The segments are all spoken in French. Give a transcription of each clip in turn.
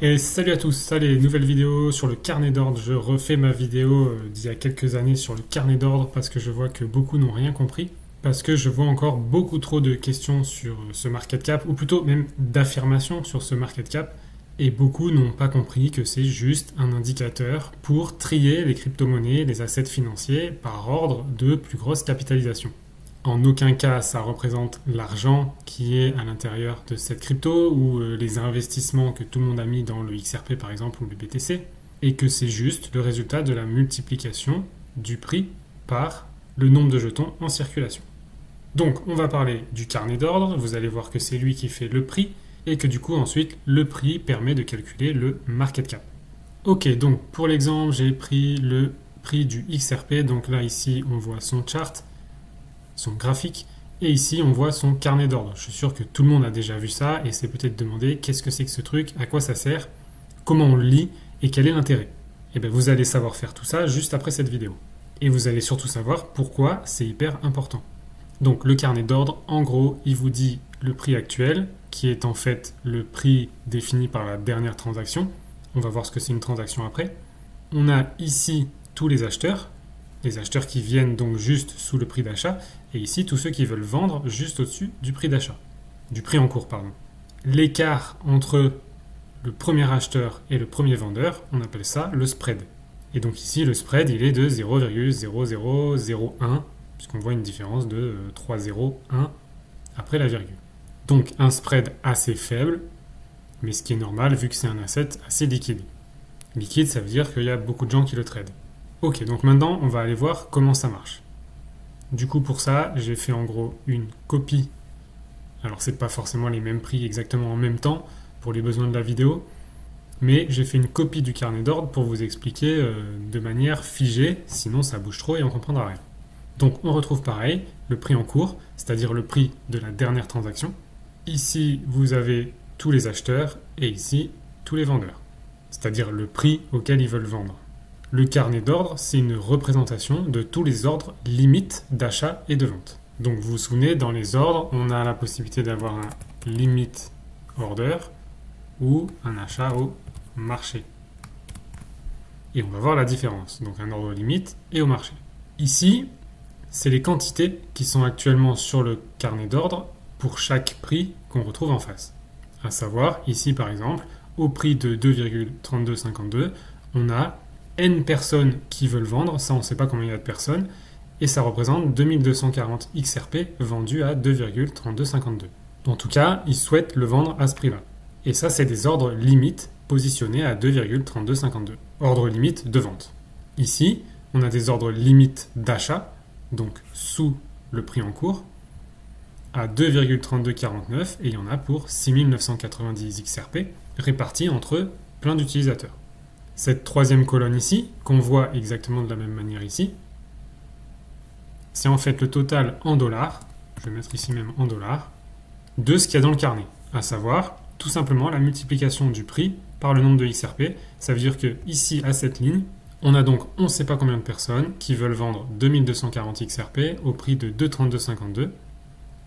Et salut à tous, allez, nouvelle vidéo sur le carnet d'ordre. Je refais ma vidéo d'il y a quelques années sur le carnet d'ordre parce que je vois que beaucoup n'ont rien compris. Parce que je vois encore beaucoup trop de questions sur ce market cap, ou plutôt même d'affirmations sur ce market cap. Et beaucoup n'ont pas compris que c'est juste un indicateur pour trier les crypto-monnaies, les assets financiers par ordre de plus grosse capitalisation. En aucun cas, ça représente l'argent qui est à l'intérieur de cette crypto ou les investissements que tout le monde a mis dans le XRP par exemple ou le BTC, et que c'est juste le résultat de la multiplication du prix par le nombre de jetons en circulation. Donc on va parler du carnet d'ordre, vous allez voir que c'est lui qui fait le prix, et que du coup ensuite le prix permet de calculer le market cap. Ok, donc pour l'exemple j'ai pris le prix du XRP, donc là ici on voit son chart, son graphique, et ici on voit son carnet d'ordre. Je suis sûr que tout le monde a déjà vu ça et s'est peut-être demandé qu'est-ce que c'est que ce truc, à quoi ça sert, comment on le lit et quel est l'intérêt. Et bien vous allez savoir faire tout ça juste après cette vidéo. Et vous allez surtout savoir pourquoi c'est hyper important. Donc le carnet d'ordre, en gros, il vous dit le prix actuel, qui est en fait le prix défini par la dernière transaction. On va voir ce que c'est une transaction après. On a ici tous les acheteurs qui viennent donc juste sous le prix d'achat, et ici tous ceux qui veulent vendre juste au-dessus du prix d'achat, du prix en cours, pardon. L'écart entre le premier acheteur et le premier vendeur, on appelle ça le spread. Et donc ici, le spread, il est de 0,0001, puisqu'on voit une différence de 3,01 après la virgule. Donc un spread assez faible, mais ce qui est normal vu que c'est un asset assez liquide. Liquide, ça veut dire qu'il y a beaucoup de gens qui le tradent. Ok, donc maintenant, on va aller voir comment ça marche. Du coup, pour ça, j'ai fait en gros une copie. Alors, c'est pas forcément les mêmes prix exactement en même temps pour les besoins de la vidéo, mais j'ai fait une copie du carnet d'ordre pour vous expliquer de manière figée, sinon ça bouge trop et on comprendra rien. Donc, on retrouve pareil, le prix en cours, c'est-à-dire le prix de la dernière transaction. Ici, vous avez tous les acheteurs et ici, tous les vendeurs, c'est-à-dire le prix auquel ils veulent vendre. Le carnet d'ordre, c'est une représentation de tous les ordres limites d'achat et de vente. Donc vous vous souvenez, dans les ordres, on a la possibilité d'avoir un limit order ou un achat au marché. Et on va voir la différence, donc un ordre limite et au marché. Ici, c'est les quantités qui sont actuellement sur le carnet d'ordre pour chaque prix qu'on retrouve en face. À savoir, ici par exemple, au prix de 2,3252, on a N personnes qui veulent vendre, ça on ne sait pas combien il y a de personnes, et ça représente 2240 XRP vendus à 2,3252. En tout cas, ils souhaitent le vendre à ce prix-là. Et ça, c'est des ordres limites positionnés à 2,3252. Ordre limite de vente. Ici, on a des ordres limites d'achat, donc sous le prix en cours, à 2,3249, et il y en a pour 6990 XRP, répartis entre plein d'utilisateurs. Cette troisième colonne ici, qu'on voit exactement de la même manière ici, c'est en fait le total en dollars, je vais mettre ici même en dollars, de ce qu'il y a dans le carnet, à savoir tout simplement la multiplication du prix par le nombre de XRP. Ça veut dire que ici, à cette ligne, on a donc on ne sait pas combien de personnes qui veulent vendre 2240 XRP au prix de 2,3252,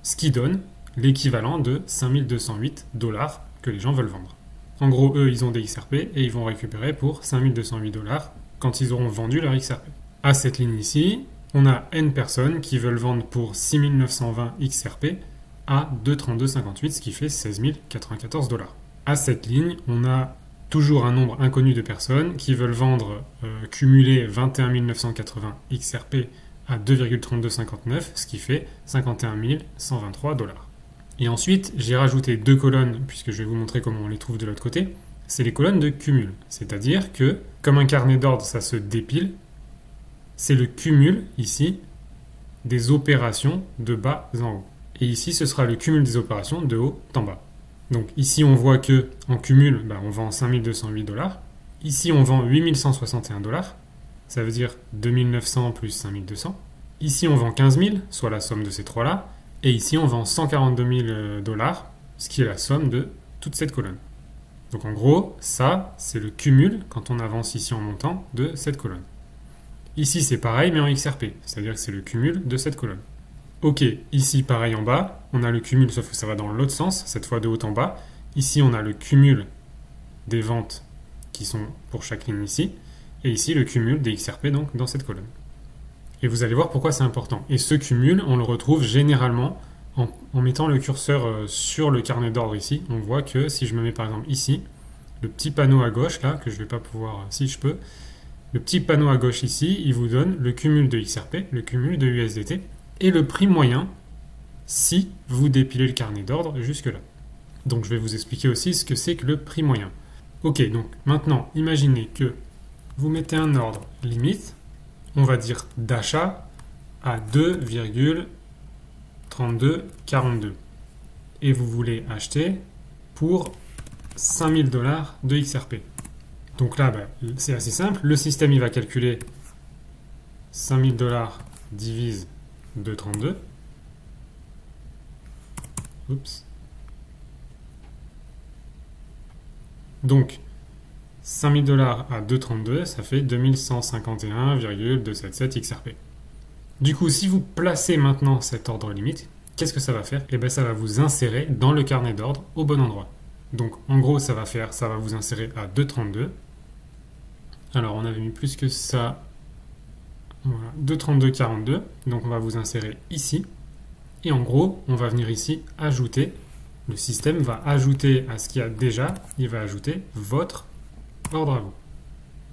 ce qui donne l'équivalent de 5208 $ que les gens veulent vendre. En gros, eux, ils ont des XRP et ils vont récupérer pour 5208 $ quand ils auront vendu leur XRP. À cette ligne ici, on a N personnes qui veulent vendre pour 6920 XRP à 2,3258, ce qui fait 16 094 $. À cette ligne, on a toujours un nombre inconnu de personnes qui veulent vendre cumulé 21 980 XRP à 2,3259, ce qui fait 51 123 $. Et ensuite, j'ai rajouté deux colonnes, puisque je vais vous montrer comment on les trouve de l'autre côté. C'est les colonnes de cumul. C'est-à-dire que, comme un carnet d'ordre, ça se dépile, c'est le cumul, ici, des opérations de bas en haut. Et ici, ce sera le cumul des opérations de haut en bas. Donc ici, on voit que en cumul, on vend 5208 $. Ici, on vend 8161 $. Ça veut dire 2900 plus 5200. Ici, on vend 15 000, soit la somme de ces trois-là. Et ici, on vend 142 000 $, ce qui est la somme de toute cette colonne. Donc en gros, ça, c'est le cumul, quand on avance ici en montant, de cette colonne. Ici, c'est pareil, mais en XRP, c'est-à-dire que c'est le cumul de cette colonne. Ok, ici, pareil en bas, on a le cumul, sauf que ça va dans l'autre sens, cette fois de haut en bas. Ici, on a le cumul des ventes qui sont pour chaque ligne ici, et ici le cumul des XRP donc dans cette colonne. Et vous allez voir pourquoi c'est important. Et ce cumul, on le retrouve généralement en mettant le curseur sur le carnet d'ordre ici. On voit que si je me mets par exemple ici, le petit panneau à gauche là, que je ne vais pas pouvoir, si je peux, le petit panneau à gauche ici, il vous donne le cumul de XRP, le cumul de USDT, et le prix moyen si vous dépilez le carnet d'ordre jusque-là. Donc je vais vous expliquer aussi ce que c'est que le prix moyen. Ok, donc maintenant, imaginez que vous mettez un ordre limite, on va dire d'achat à 2,3242. Et vous voulez acheter pour 5000 $ de XRP. Donc là, c'est assez simple. Le système, il va calculer 5000 $ divise 2,32. Oups. Donc, 5000 $ à 2,32, ça fait 2151,277 XRP. Du coup, si vous placez maintenant cet ordre limite, qu'est-ce que ça va faire? Eh bien, ça va vous insérer dans le carnet d'ordre au bon endroit. Donc, en gros, ça va vous insérer à 2,32. Alors, on avait mis plus que ça. Voilà, 2,32,42. Donc, on va vous insérer ici. Et en gros, on va venir ici ajouter. Le système va ajouter à ce qu'il y a déjà, il va ajouter votre ordre à vous.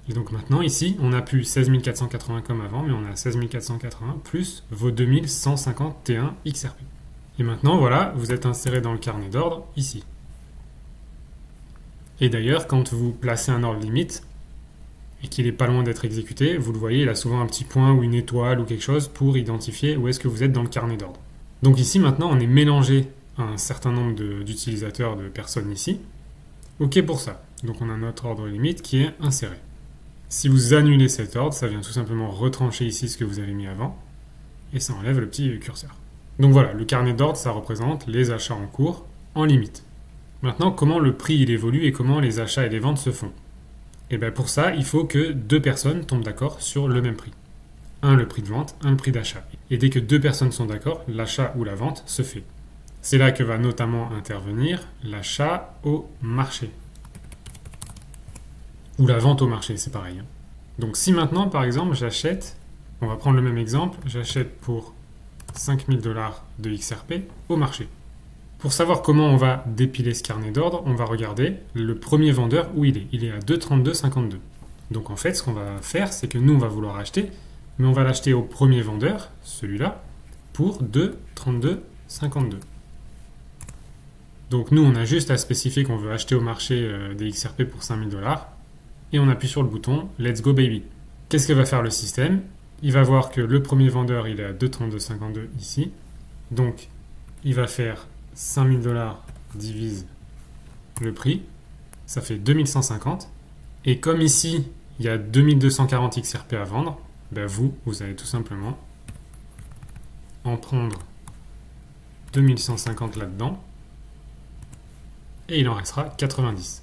Et donc maintenant, ici, on n'a plus 16 480 comme avant, mais on a 16 480 plus vos 2151 XRP. Et maintenant, voilà, vous êtes inséré dans le carnet d'ordre ici. Et d'ailleurs, quand vous placez un ordre limite, et qu'il n'est pas loin d'être exécuté, vous le voyez, il a souvent un petit point ou une étoile ou quelque chose pour identifier où est-ce que vous êtes dans le carnet d'ordre. Donc ici, maintenant, on est mélangé à un certain nombre d'utilisateurs, de personnes ici. OK pour ça. Donc on a notre ordre limite qui est inséré. Si vous annulez cet ordre, ça vient tout simplement retrancher ici ce que vous avez mis avant, et ça enlève le petit curseur. Donc voilà, le carnet d'ordre, ça représente les achats en cours en limite. Maintenant, comment le prix il évolue et comment les achats et les ventes se font? Et bien pour ça, il faut que deux personnes tombent d'accord sur le même prix. Un le prix de vente, un le prix d'achat. Et dès que deux personnes sont d'accord, l'achat ou la vente se fait. C'est là que va notamment intervenir l'achat au marché. Ou la vente au marché, c'est pareil. Donc si maintenant, par exemple, j'achète, on va prendre le même exemple, j'achète pour 5000 $ de XRP au marché. Pour savoir comment on va dépiler ce carnet d'ordre, on va regarder le premier vendeur où il est. Il est à 2,3252. Donc en fait, ce qu'on va faire, c'est que nous, on va vouloir acheter, mais on va l'acheter au premier vendeur, celui-là, pour 2,3252. Donc nous, on a juste à spécifier qu'on veut acheter au marché des XRP pour 5000 $, et on appuie sur le bouton « Let's go baby ». Qu'est-ce que va faire le système? Il va voir que le premier vendeur, il est à 2,3252 ici. Donc, il va faire 5000 $ divise le prix. Ça fait 2150. Et comme ici, il y a 2240 XRP à vendre, ben vous allez tout simplement en prendre 2150 là-dedans. Et il en restera 90.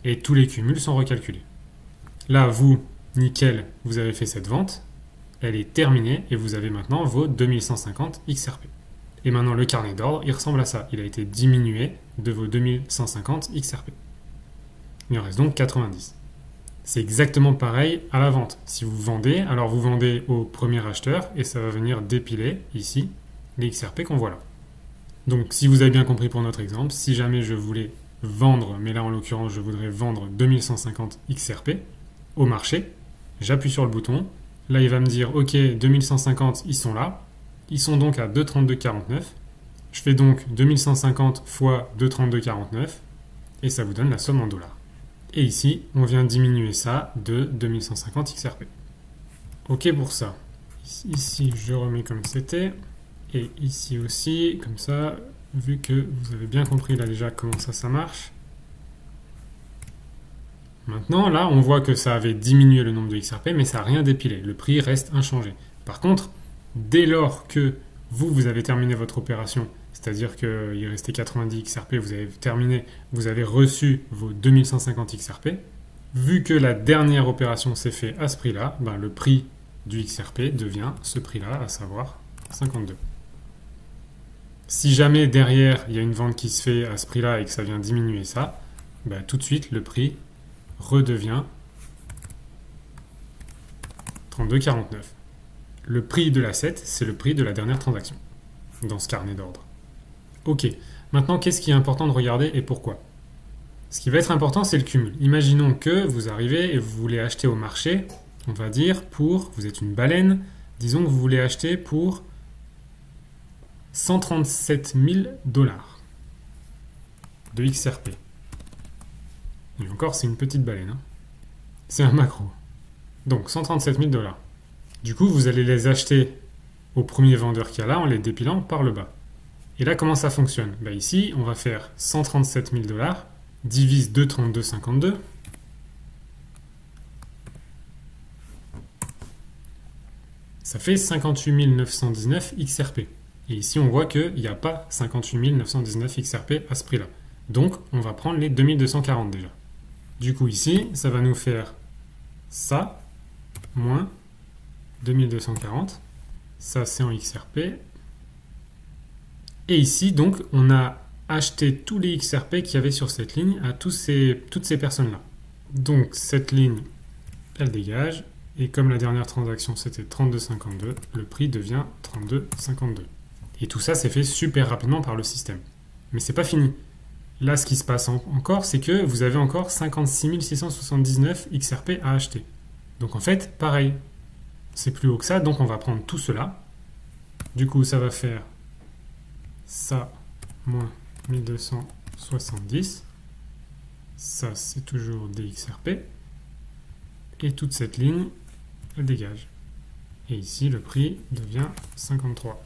Et tous les cumuls sont recalculés. Là, vous, nickel, vous avez fait cette vente. Elle est terminée et vous avez maintenant vos 2150 XRP. Et maintenant, le carnet d'ordre, il ressemble à ça. Il a été diminué de vos 2150 XRP. Il en reste donc 90. C'est exactement pareil à la vente. Si vous vendez, alors vous vendez au premier acheteur et ça va venir dépiler ici les XRP qu'on voit là. Donc, si vous avez bien compris pour notre exemple, si jamais je voulais vendre, mais là en l'occurrence, je voudrais vendre 2150 XRP au marché, j'appuie sur le bouton. Là, il va me dire, OK, 2150, ils sont là. Ils sont donc à 2,3249. Je fais donc 2150 fois 2,3249 et ça vous donne la somme en dollars. Et ici, on vient diminuer ça de 2150 XRP. OK pour ça. Ici, je remets comme c'était. Et ici aussi, comme ça, vu que vous avez bien compris là déjà comment ça marche. Maintenant, là, on voit que ça avait diminué le nombre de XRP, mais ça n'a rien dépilé. Le prix reste inchangé. Par contre, dès lors que vous avez terminé votre opération, c'est-à-dire qu'il restait 90 XRP, vous avez terminé, vous avez reçu vos 2150 XRP, vu que la dernière opération s'est faite à ce prix-là, le prix du XRP devient ce prix-là, à savoir 52. Si jamais derrière, il y a une vente qui se fait à ce prix-là et que ça vient diminuer ça, bah, tout de suite le prix redevient 32,49. Le prix de l'asset, c'est le prix de la dernière transaction dans ce carnet d'ordre. Ok, maintenant qu'est-ce qui est important de regarder et pourquoi? Ce qui va être important, c'est le cumul. Imaginons que vous arrivez et vous voulez acheter au marché, on va dire vous êtes une baleine, disons que vous voulez acheter pour 137 000 $ de XRP. Et encore, c'est une petite baleine. Hein. C'est un macro. Donc, 137 000 $. Du coup, vous allez les acheter au premier vendeur qu'il y a là en les dépilant par le bas. Et là, comment ça fonctionne? Bah, ici, on va faire 137 000 $ divise 2,3252. Ça fait 58 919 XRP. Et ici, on voit qu'il n'y a pas 58 919 XRP à ce prix-là. Donc, on va prendre les 2240 déjà. Du coup, ici, ça va nous faire ça, moins 2240. Ça, c'est en XRP. Et ici, donc, on a acheté tous les XRP qu'il y avait sur cette ligne à toutes ces personnes-là. Donc, cette ligne, elle dégage. Et comme la dernière transaction, c'était 32,52, le prix devient 32,52. Et tout ça, c'est fait super rapidement par le système. Mais c'est pas fini. Là, ce qui se passe encore, c'est que vous avez encore 56 679 XRP à acheter. Donc en fait, pareil, c'est plus haut que ça, donc on va prendre tout cela. Du coup, ça va faire ça, moins 1270. Ça, c'est toujours des XRP. Et toute cette ligne, elle dégage. Et ici, le prix devient 53.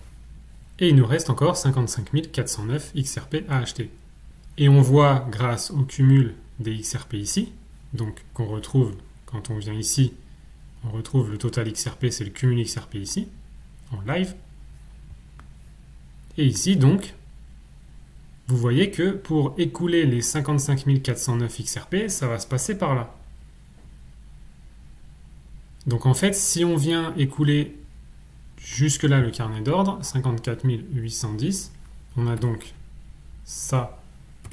Et il nous reste encore 55 409 XRP à acheter. Et on voit, grâce au cumul des XRP ici, donc qu'on retrouve, quand on vient ici, on retrouve le total XRP, c'est le cumul XRP ici, en live. Et ici, donc, vous voyez que pour écouler les 55 409 XRP, ça va se passer par là. Donc en fait, si on vient écouler jusque-là le carnet d'ordre, 54 810, on a donc ça,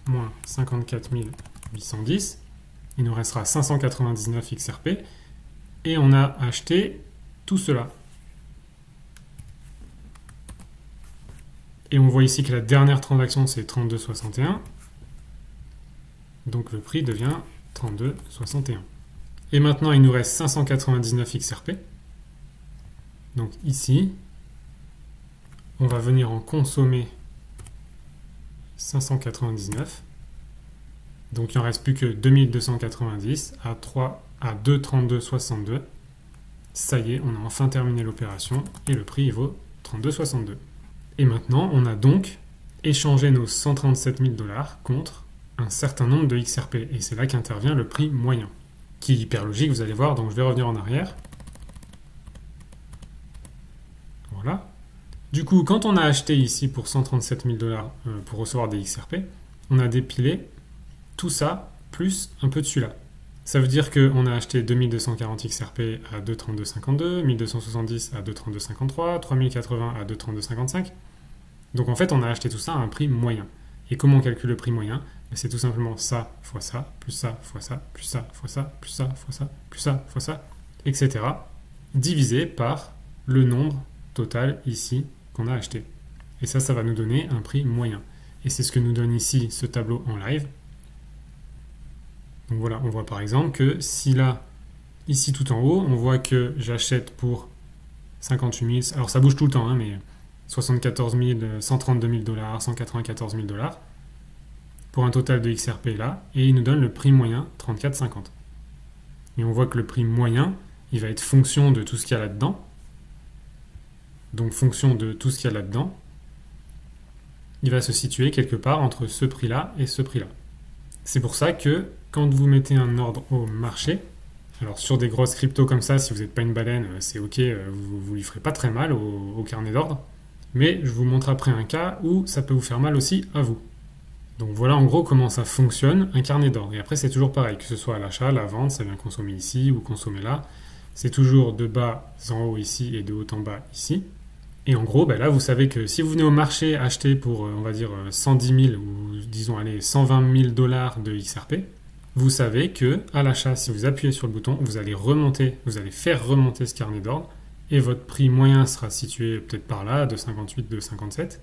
moins 54 810, il nous restera 599 XRP, et on a acheté tout cela. Et on voit ici que la dernière transaction, c'est 32,61, donc le prix devient 32,61. Et maintenant, il nous reste 599 XRP. Donc ici, on va venir en consommer 599. Donc il ne reste plus que 2290 à 2,3262. Ça y est, on a enfin terminé l'opération et le prix il vaut 32,62. Et maintenant, on a donc échangé nos 137 000 $ contre un certain nombre de XRP. Et c'est là qu'intervient le prix moyen, qui est hyper logique, vous allez voir. Donc je vais revenir en arrière. Voilà. Du coup, quand on a acheté ici pour 137 000 $ pour recevoir des XRP, on a dépilé tout ça plus un peu de celui-là. Ça veut dire qu'on a acheté 2240 XRP à 2,3252, 1270 à 2,3253, 3080 à 2,3255. Donc en fait, on a acheté tout ça à un prix moyen. Et comment on calcule le prix moyen? C'est tout simplement ça fois ça, plus ça fois ça, plus ça fois ça, plus ça fois ça, plus ça fois ça, etc. divisé par le nombre total ici qu'on a acheté. Et ça va nous donner un prix moyen. Et c'est ce que nous donne ici ce tableau en live. Donc voilà, on voit par exemple que si là, ici tout en haut, on voit que j'achète pour 58 000, alors ça bouge tout le temps, hein, mais 74 000, 132 000 $, 194 000 $, pour un total de XRP là, et il nous donne le prix moyen 34,50. Et on voit que le prix moyen, il va être fonction de tout ce qu'il y a là-dedans. Donc fonction de tout ce qu'il y a là-dedans, il va se situer quelque part entre ce prix-là et ce prix-là. C'est pour ça que quand vous mettez un ordre au marché, alors sur des grosses cryptos comme ça, si vous n'êtes pas une baleine, c'est ok, vous lui ferez pas très mal au carnet d'ordre, mais je vous montre après un cas où ça peut vous faire mal aussi à vous. Donc voilà en gros comment ça fonctionne un carnet d'ordre. Et après c'est toujours pareil, que ce soit à l'achat, la vente, ça vient consommer ici ou consommer là. C'est toujours de bas en haut ici et de haut en bas ici. Et en gros, là, vous savez que si vous venez au marché acheter pour, on va dire, 110 000 ou disons, allez, 120 000 dollars de XRP, vous savez que à l'achat, si vous appuyez sur le bouton, vous allez faire remonter ce carnet d'ordre et votre prix moyen sera situé peut-être par là, 2,58, 2,57.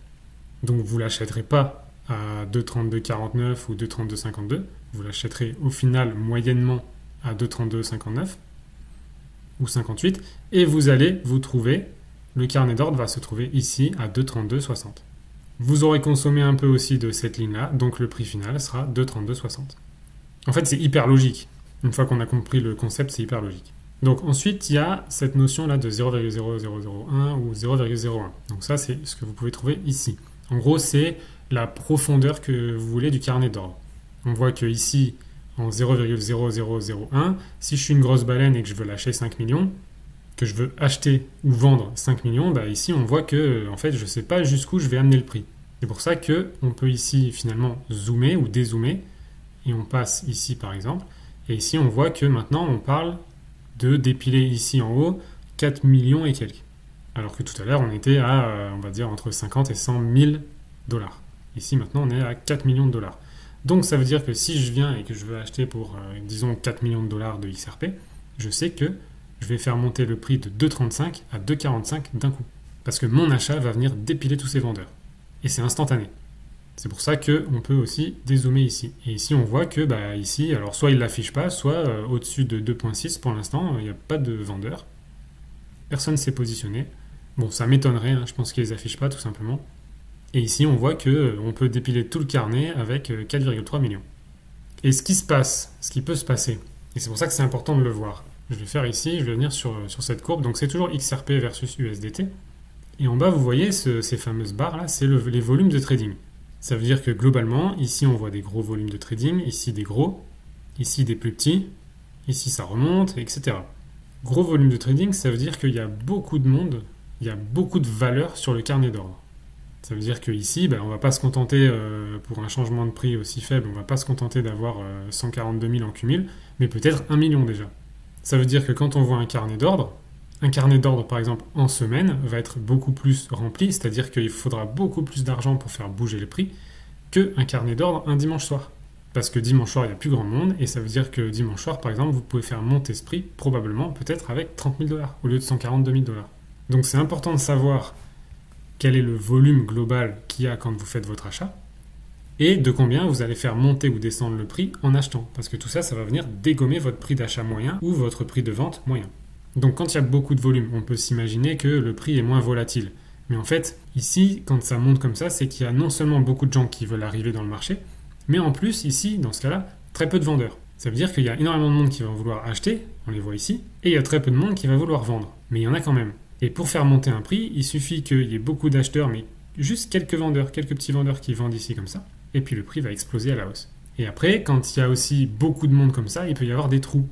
Donc vous ne l'achèterez pas à 2,32,49 ou 2,32,52. Vous l'achèterez au final moyennement à 2,32,59 ou 58 et vous allez vous trouver, le carnet d'ordre va se trouver ici à 2,32,60. Vous aurez consommé un peu aussi de cette ligne-là, donc le prix final sera 2,32,60. En fait, c'est hyper logique. Une fois qu'on a compris le concept, c'est hyper logique. Donc ensuite, il y a cette notion-là de 0,0001 ou 0,01. Donc ça, c'est ce que vous pouvez trouver ici. En gros, c'est la profondeur que vous voulez du carnet d'ordre. On voit que ici, en 0,0001, si je suis une grosse baleine et que je veux lâcher 5 millions, que je veux acheter ou vendre 5 millions, ici, on voit que en fait, je ne sais pas jusqu'où je vais amener le prix. C'est pour ça qu'on peut ici, finalement, zoomer ou dézoomer. Et on passe ici, par exemple. Et ici, on voit que maintenant, on parle de dépiler ici en haut 4 millions et quelques. Alors que tout à l'heure, on était à, on va dire, entre 50 et 100 000 dollars. Ici, maintenant, on est à 4 millions de dollars. Donc, ça veut dire que si je viens et que je veux acheter pour, disons, 4 millions de dollars de XRP, je sais que je vais faire monter le prix de 2,35 à 2,45 d'un coup. Parce que mon achat va venir dépiler tous ces vendeurs. Et c'est instantané. C'est pour ça qu'on peut aussi dézoomer ici. Et ici, on voit que ici, alors soit il ne l'affiche pas, soit au-dessus de 2,6 pour l'instant, il n'y a pas de vendeur. Personne ne s'est positionné. Bon, ça m'étonnerait, je pense qu'ils ne les affichent pas tout simplement. Et ici, on voit qu'on peut dépiler tout le carnet avec 4,3 millions. Et ce qui se passe, ce qui peut se passer, et c'est pour ça que c'est important de le voir. Je vais faire ici, je vais venir sur cette courbe. Donc c'est toujours XRP versus USDT. Et en bas, vous voyez ces fameuses barres-là, c'est les volumes de trading. Ça veut dire que globalement, ici on voit des gros volumes de trading, ici des gros, ici des plus petits, ici ça remonte, etc. Gros volume de trading, ça veut dire qu'il y a beaucoup de monde, il y a beaucoup de valeur sur le carnet d'ordre. Ça veut dire qu'ici, on ne va pas se contenter, pour un changement de prix aussi faible, on ne va pas se contenter d'avoir 142 000 en cumul, mais peut-être 1 million déjà. Ça veut dire que quand on voit un carnet d'ordre par exemple en semaine va être beaucoup plus rempli, c'est-à-dire qu'il faudra beaucoup plus d'argent pour faire bouger le prix qu'un carnet d'ordre un dimanche soir. Parce que dimanche soir, il n'y a plus grand monde, et ça veut dire que dimanche soir, par exemple, vous pouvez faire monter ce prix, probablement, peut-être avec 30 000 dollars, au lieu de 142 000 dollars. Donc c'est important de savoir quel est le volume global qu'il y a quand vous faites votre achat, et de combien vous allez faire monter ou descendre le prix en achetant. Parce que tout ça, ça va venir dégommer votre prix d'achat moyen ou votre prix de vente moyen. Donc quand il y a beaucoup de volume, on peut s'imaginer que le prix est moins volatile. Mais en fait, ici, quand ça monte comme ça, c'est qu'il y a non seulement beaucoup de gens qui veulent arriver dans le marché, mais en plus, ici, dans ce cas-là, très peu de vendeurs. Ça veut dire qu'il y a énormément de monde qui va vouloir acheter, on les voit ici, et il y a très peu de monde qui va vouloir vendre. Mais il y en a quand même. Et pour faire monter un prix, il suffit qu'il y ait beaucoup d'acheteurs, mais juste quelques vendeurs, quelques petits vendeurs qui vendent ici comme ça, et puis le prix va exploser à la hausse. Et après, quand il y a aussi beaucoup de monde comme ça, il peut y avoir des trous,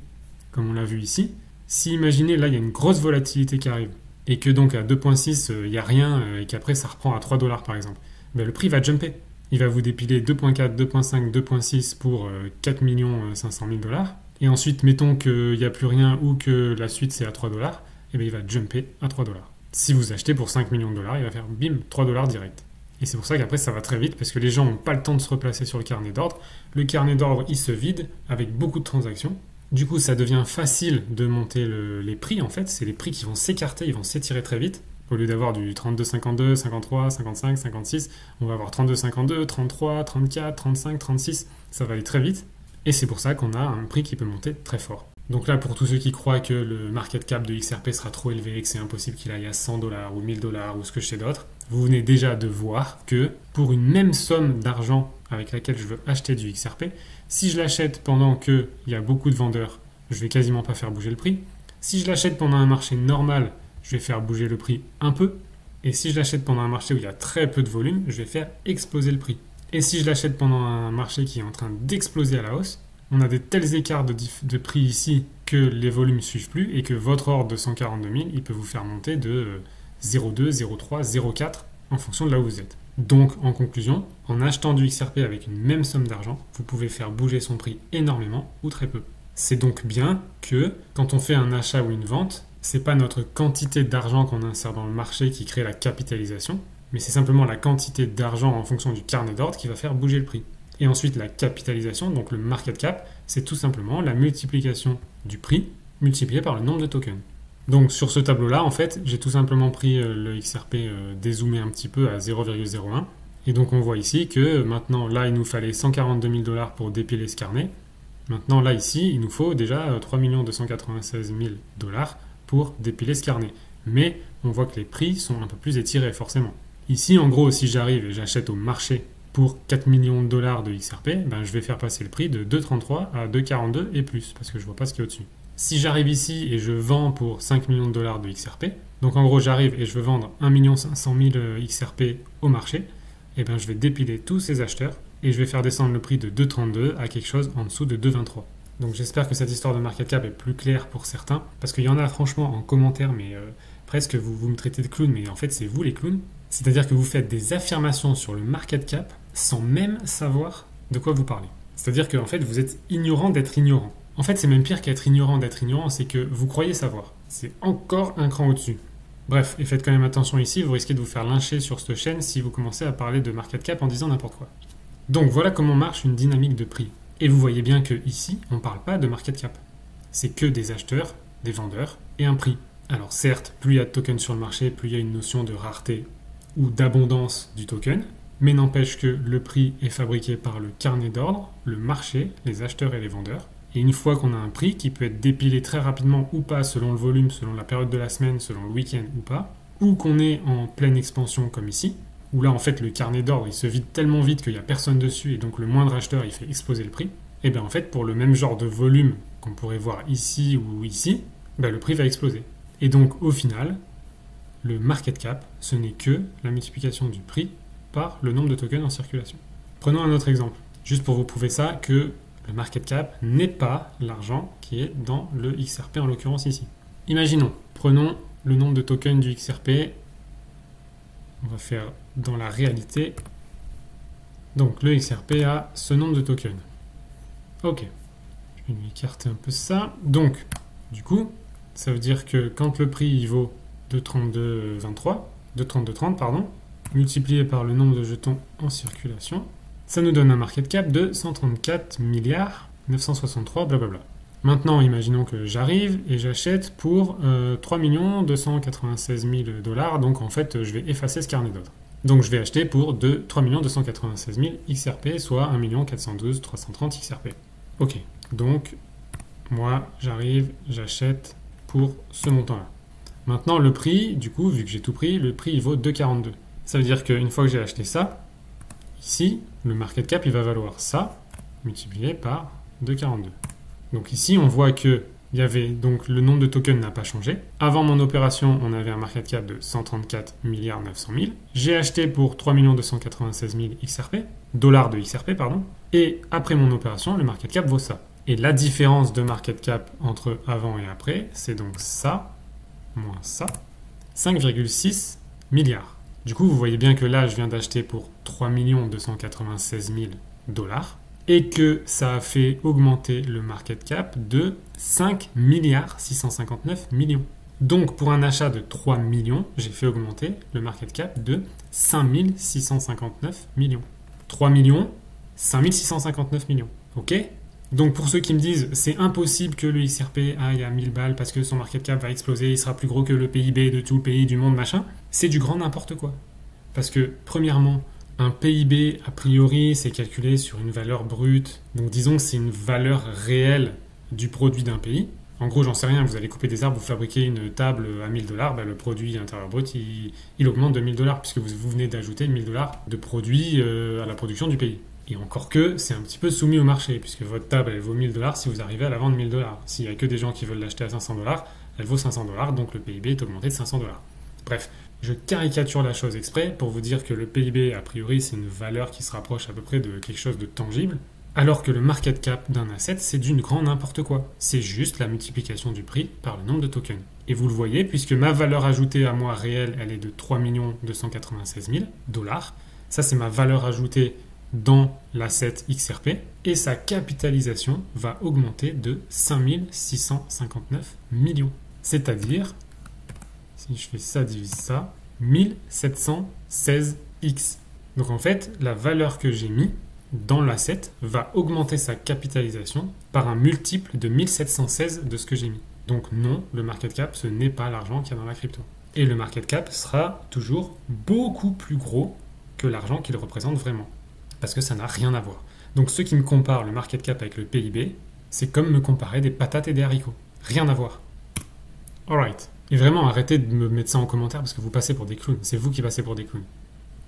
comme on l'a vu ici. Si imaginez, là, il y a une grosse volatilité qui arrive, et que donc à 2,6, il n'y a rien, et qu'après ça reprend à 3 dollars par exemple, le prix va jumper. Il va vous dépiler 2,4, 2,5, 2,6 pour 4 500 000 dollars. Et ensuite, mettons qu'il n'y a plus rien ou que la suite c'est à 3 dollars, et il va jumper à 3 dollars. Si vous achetez pour 5 millions de dollars, il va faire bim, 3 dollars direct. Et c'est pour ça qu'après ça va très vite, parce que les gens n'ont pas le temps de se replacer sur le carnet d'ordre. Le carnet d'ordre, il se vide avec beaucoup de transactions. Du coup, ça devient facile de monter les prix, en fait. C'est les prix qui vont s'écarter, ils vont s'étirer très vite. Au lieu d'avoir du 32,52, 53, 55, 56, on va avoir 32,52, 33, 34, 35, 36. Ça va aller très vite. Et c'est pour ça qu'on a un prix qui peut monter très fort. Donc là, pour tous ceux qui croient que le market cap de XRP sera trop élevé, que c'est impossible qu'il aille à 100 dollars ou 1000 dollars ou ce que je sais d'autre, vous venez déjà de voir que pour une même somme d'argent avec laquelle je veux acheter du XRP, si je l'achète pendant qu'il y a beaucoup de vendeurs, je vais quasiment pas faire bouger le prix. Si je l'achète pendant un marché normal, je vais faire bouger le prix un peu. Et si je l'achète pendant un marché où il y a très peu de volume, je vais faire exploser le prix. Et si je l'achète pendant un marché qui est en train d'exploser à la hausse, on a des tels écarts de prix ici que les volumes ne suivent plus et que votre ordre de 142 000, il peut vous faire monter de 0,2, 0,3, 0,4 en fonction de là où vous êtes. Donc, en conclusion, en achetant du XRP avec une même somme d'argent, vous pouvez faire bouger son prix énormément ou très peu. C'est donc bien que, quand on fait un achat ou une vente, c'est pas notre quantité d'argent qu'on insère dans le marché qui crée la capitalisation, mais c'est simplement la quantité d'argent en fonction du carnet d'ordre qui va faire bouger le prix. Et ensuite, la capitalisation, donc le market cap, c'est tout simplement la multiplication du prix multiplié par le nombre de tokens. Donc sur ce tableau-là, en fait, j'ai tout simplement pris le XRP dézoomé un petit peu à 0,01. Et donc on voit ici que maintenant, là, il nous fallait 142 000 $ pour dépiler ce carnet. Maintenant, là, ici, il nous faut déjà 3 296 000 $ pour dépiler ce carnet. Mais on voit que les prix sont un peu plus étirés, forcément. Ici, en gros, si j'arrive et j'achète au marché pour 4 millions de dollars de XRP, ben, je vais faire passer le prix de 2,33 à 2,42 et plus, parce que je ne vois pas ce qu'il y a au-dessus. Si j'arrive ici et je vends pour 5 millions de dollars de XRP, donc en gros j'arrive et je veux vendre 1 500 000 XRP au marché, et ben, je vais dépiler tous ces acheteurs et je vais faire descendre le prix de 2,32 à quelque chose en dessous de 2,23. Donc j'espère que cette histoire de market cap est plus claire pour certains, parce qu'il y en a franchement en commentaire, mais presque vous me traitez de clown, mais en fait c'est vous les clowns. C'est-à-dire que vous faites des affirmations sur le market cap sans même savoir de quoi vous parlez. C'est-à-dire qu'en fait vous êtes ignorant d'être ignorant. En fait c'est même pire qu'être ignorant d'être ignorant, c'est que vous croyez savoir. C'est encore un cran au-dessus. Bref, et faites quand même attention ici, vous risquez de vous faire lyncher sur cette chaîne si vous commencez à parler de market cap en disant n'importe quoi. Donc voilà comment marche une dynamique de prix. Et vous voyez bien que ici, on ne parle pas de market cap. C'est que des acheteurs, des vendeurs et un prix. Alors certes, plus il y a de tokens sur le marché, plus il y a une notion de rareté ou d'abondance du token, mais n'empêche que le prix est fabriqué par le carnet d'ordre, le marché, les acheteurs et les vendeurs. Et une fois qu'on a un prix qui peut être dépilé très rapidement ou pas selon le volume, selon la période de la semaine, selon le week-end ou pas, ou qu'on est en pleine expansion comme ici, où là en fait le carnet d'ordre il se vide tellement vite qu'il n'y a personne dessus et donc le moindre acheteur il fait exploser le prix, et bien en fait pour le même genre de volume qu'on pourrait voir ici ou ici, ben, le prix va exploser. Et donc au final, le market cap ce n'est que la multiplication du prix par le nombre de tokens en circulation. Prenons un autre exemple, juste pour vous prouver ça, que le market cap n'est pas l'argent qui est dans le XRP en l'occurrence ici. Imaginons, prenons le nombre de tokens du XRP, on va faire dans la réalité. Donc le XRP a ce nombre de tokens. Ok, je vais lui écarter un peu ça. Donc, du coup, ça veut dire que quand le prix il vaut 2,3230, pardon, multiplié par le nombre de jetons en circulation, ça nous donne un market cap de 134 milliards 963 blablabla. Maintenant, imaginons que j'arrive et j'achète pour 3 296 000 $, donc en fait, je vais effacer ce carnet d'ordre. Donc je vais acheter pour 3 296 000 XRP, soit 1 412 330 XRP. Ok, donc moi j'arrive, j'achète pour ce montant-là. Maintenant le prix, du coup, vu que j'ai tout pris, le prix il vaut 2,42. Ça veut dire qu'une fois que j'ai acheté ça, ici, le market cap il va valoir ça, multiplié par 2,42. Donc ici on voit que il y avait donc le nombre de tokens n'a pas changé. Avant mon opération, on avait un market cap de 134 milliards 900 000. J'ai acheté pour 3 296 000 XRP, dollars de XRP, pardon. Et après mon opération, le market cap vaut ça. Et la différence de market cap entre avant et après, c'est donc ça, moins ça, 5,6 milliards. Du coup, vous voyez bien que là, je viens d'acheter pour 3 296 000 $. Et que ça a fait augmenter le market cap de 5 milliards 659 millions. Donc pour un achat de 3 millions, j'ai fait augmenter le market cap de 5 659 millions. 3 millions, 5 659 millions. Ok ? Donc pour ceux qui me disent c'est impossible que le XRP aille à 1000 balles parce que son market cap va exploser, il sera plus gros que le PIB de tout le pays du monde, machin, c'est du grand n'importe quoi. Parce que premièrement, un PIB, a priori, c'est calculé sur une valeur brute. Donc disons que c'est une valeur réelle du produit d'un pays. En gros, j'en sais rien, vous allez couper des arbres, vous fabriquez une table à 1000 $, ben, le produit intérieur brut, il augmente de 1000 $, puisque vous venez d'ajouter 1000 $ de produits à la production du pays. Et encore que, c'est un petit peu soumis au marché, puisque votre table, elle vaut 1000 $ si vous arrivez à la vendre 1000 $. S'il n'y a que des gens qui veulent l'acheter à 500 $, elle vaut 500 $, donc le PIB est augmenté de 500 $. Bref. Je caricature la chose exprès pour vous dire que le PIB, a priori, c'est une valeur qui se rapproche à peu près de quelque chose de tangible, alors que le market cap d'un asset, c'est d'une grande n'importe quoi. C'est juste la multiplication du prix par le nombre de tokens. Et vous le voyez, puisque ma valeur ajoutée à moi réelle, elle est de 3 296 000 $. Ça, c'est ma valeur ajoutée dans l'asset XRP. Et sa capitalisation va augmenter de 5 659 millions. C'est-à-dire, si je fais ça divise ça, 1716x. Donc en fait, la valeur que j'ai mis dans l'asset va augmenter sa capitalisation par un multiple de 1716 de ce que j'ai mis. Donc non, le market cap, ce n'est pas l'argent qu'il y a dans la crypto. Et le market cap sera toujours beaucoup plus gros que l'argent qu'il représente vraiment. Parce que ça n'a rien à voir. Donc ceux qui me comparent le market cap avec le PIB, c'est comme me comparer des patates et des haricots. Rien à voir. Alright. Et vraiment, arrêtez de me mettre ça en commentaire parce que vous passez pour des clowns. C'est vous qui passez pour des clowns.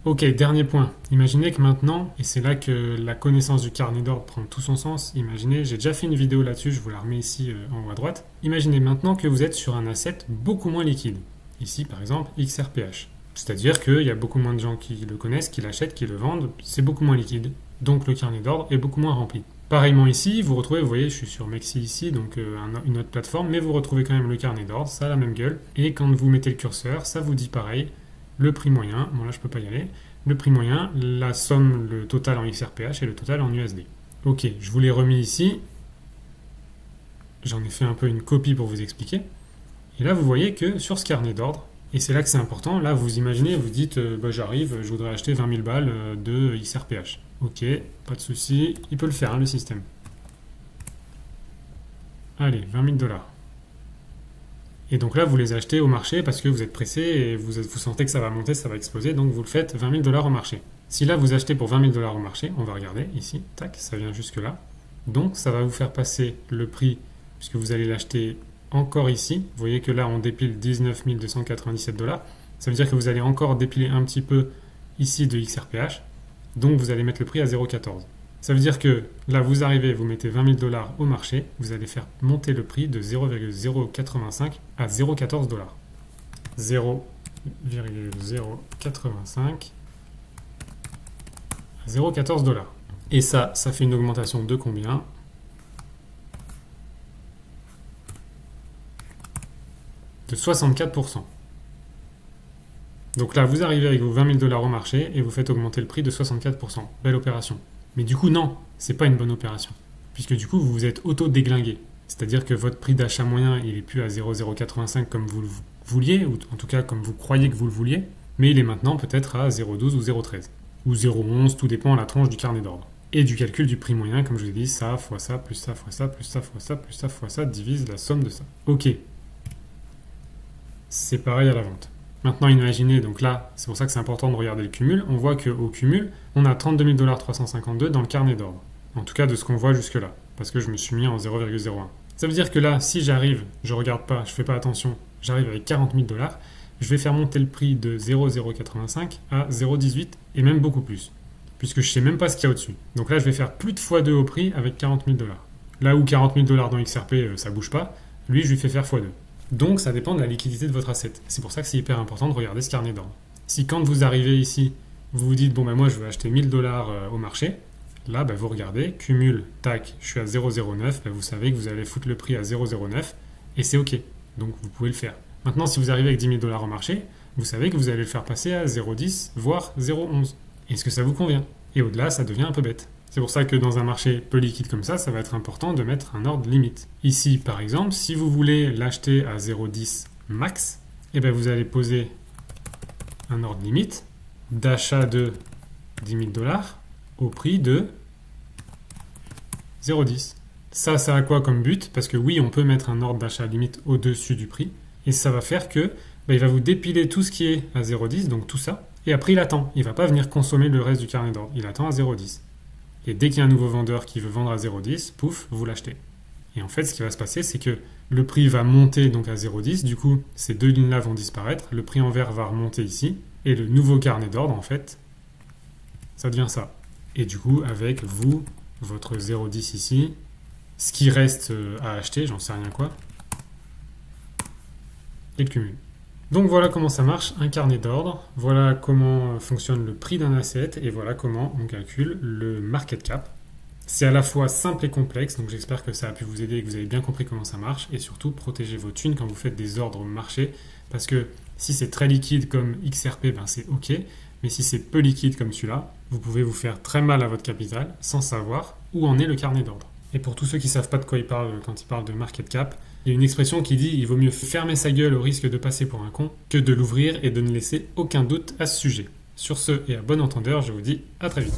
Ok, dernier point. Imaginez que maintenant, et c'est là que la connaissance du carnet d'ordre prend tout son sens, imaginez, j'ai déjà fait une vidéo là-dessus, je vous la remets ici en haut à droite. Imaginez maintenant que vous êtes sur un asset beaucoup moins liquide. Ici, par exemple, XRPH. C'est-à-dire qu'il y a beaucoup moins de gens qui le connaissent, qui l'achètent, qui le vendent, c'est beaucoup moins liquide. Donc le carnet d'ordre est beaucoup moins rempli. Pareillement ici, vous retrouvez, vous voyez, je suis sur Mexi ici, donc une autre plateforme, mais vous retrouvez quand même le carnet d'ordre, ça a la même gueule. Et quand vous mettez le curseur, ça vous dit pareil, le prix moyen, bon là je peux pas y aller, le prix moyen, la somme, le total en XRPH et le total en USD. Ok, je vous l'ai remis ici. J'en ai fait un peu une copie pour vous expliquer. Et là, vous voyez que sur ce carnet d'ordre, et c'est là que c'est important, là, vous imaginez, vous dites, j'arrive, je voudrais acheter 20 000 balles de XRPH. Ok, pas de souci, il peut le faire, hein, le système. Allez, 20 000 $. Et donc là, vous les achetez au marché parce que vous êtes pressé et vous sentez que ça va monter, ça va exploser, donc vous le faites 20 000 $ au marché. Si là, vous achetez pour 20 000 $ au marché, on va regarder ici, tac, ça vient jusque là. Donc ça va vous faire passer le prix, puisque vous allez l'acheter encore ici. Vous voyez que là, on dépile 19 297 $. Ça veut dire que vous allez encore dépiler un petit peu ici de XRPH. Donc vous allez mettre le prix à 0,14. Ça veut dire que là, vous arrivez, vous mettez 20 000 $ au marché, vous allez faire monter le prix de 0,085 à 0,14 $. 0,085 à 0,14 $. Et ça fait une augmentation de combien? De 64%. Donc là, vous arrivez avec vos 20 000 $ au marché et vous faites augmenter le prix de 64%. Belle opération. Mais du coup, non, c'est pas une bonne opération. Puisque du coup, vous vous êtes auto-déglingué. C'est-à-dire que votre prix d'achat moyen, il est plus à 0,085 comme vous le vouliez, ou en tout cas comme vous croyez que vous le vouliez, mais il est maintenant peut-être à 0,12 ou 0,13. Ou 0,11, tout dépend à la tranche du carnet d'ordre. Et du calcul du prix moyen, comme je vous ai dit, ça, fois ça, plus ça, fois ça, plus ça, fois ça, plus ça, fois ça, divise la somme de ça. Ok. C'est pareil à la vente. Maintenant, imaginez, donc là, c'est pour ça que c'est important de regarder le cumul. On voit qu'au cumul, on a 32 352 dans le carnet d'ordre. En tout cas, de ce qu'on voit jusque-là. Parce que je me suis mis en 0,01. Ça veut dire que là, si j'arrive, je regarde pas, je fais pas attention, j'arrive avec 40 000 $, je vais faire monter le prix de 0,085 à 0,18 et même beaucoup plus. Puisque je sais même pas ce qu'il y a au-dessus. Donc là, je vais faire plus de x2 au prix avec 40 000 $. Là où 40 000 $ dans XRP, ça bouge pas, lui, je lui fais faire x2. Donc, ça dépend de la liquidité de votre asset. C'est pour ça que c'est hyper important de regarder ce carnet d'ordre. Si quand vous arrivez ici, vous vous dites, bon ben moi je veux acheter 1000 $ au marché, là ben, vous regardez, cumul, tac, je suis à 0,09, ben, vous savez que vous allez foutre le prix à 0,09 et c'est ok. Donc vous pouvez le faire. Maintenant, si vous arrivez avec 10 000 $ au marché, vous savez que vous allez le faire passer à 0,10 voire 0,11. Est-ce que ça vous convient? Et au-delà, ça devient un peu bête. C'est pour ça que dans un marché peu liquide comme ça va être important de mettre un ordre limite. Ici, par exemple, si vous voulez l'acheter à 0,10 max, eh bien vous allez poser un ordre limite d'achat de 10 000 $ au prix de 0,10. Ça a quoi comme but? Parce que oui, on peut mettre un ordre d'achat limite au-dessus du prix, et ça va faire que il va vous dépiler tout ce qui est à 0,10, donc tout ça, et après il attend. Il ne va pas venir consommer le reste du carnet d'ordre, il attend à 0,10. Et dès qu'il y a un nouveau vendeur qui veut vendre à 0,10, pouf, vous l'achetez. Et en fait, ce qui va se passer, c'est que le prix va monter donc à 0,10. Du coup, ces deux lignes-là vont disparaître. Le prix en vert va remonter ici. Et le nouveau carnet d'ordre, en fait, ça devient ça. Et du coup, avec vous, votre 0,10 ici, ce qui reste à acheter, j'en sais rien quoi, et le cumul. Donc voilà comment ça marche, un carnet d'ordre, voilà comment fonctionne le prix d'un asset et voilà comment on calcule le market cap. C'est à la fois simple et complexe, donc j'espère que ça a pu vous aider et que vous avez bien compris comment ça marche et surtout protégez vos thunes quand vous faites des ordres au marché parce que si c'est très liquide comme XRP, ben c'est ok, mais si c'est peu liquide comme celui-là, vous pouvez vous faire très mal à votre capital sans savoir où en est le carnet d'ordre. Et pour tous ceux qui ne savent pas de quoi ils parlent quand ils parlent de market cap, Il y a une expression qui dit « il vaut mieux fermer sa gueule au risque de passer pour un con que de l'ouvrir et de ne laisser aucun doute à ce sujet ». Sur ce, et à bon entendeur, je vous dis à très vite.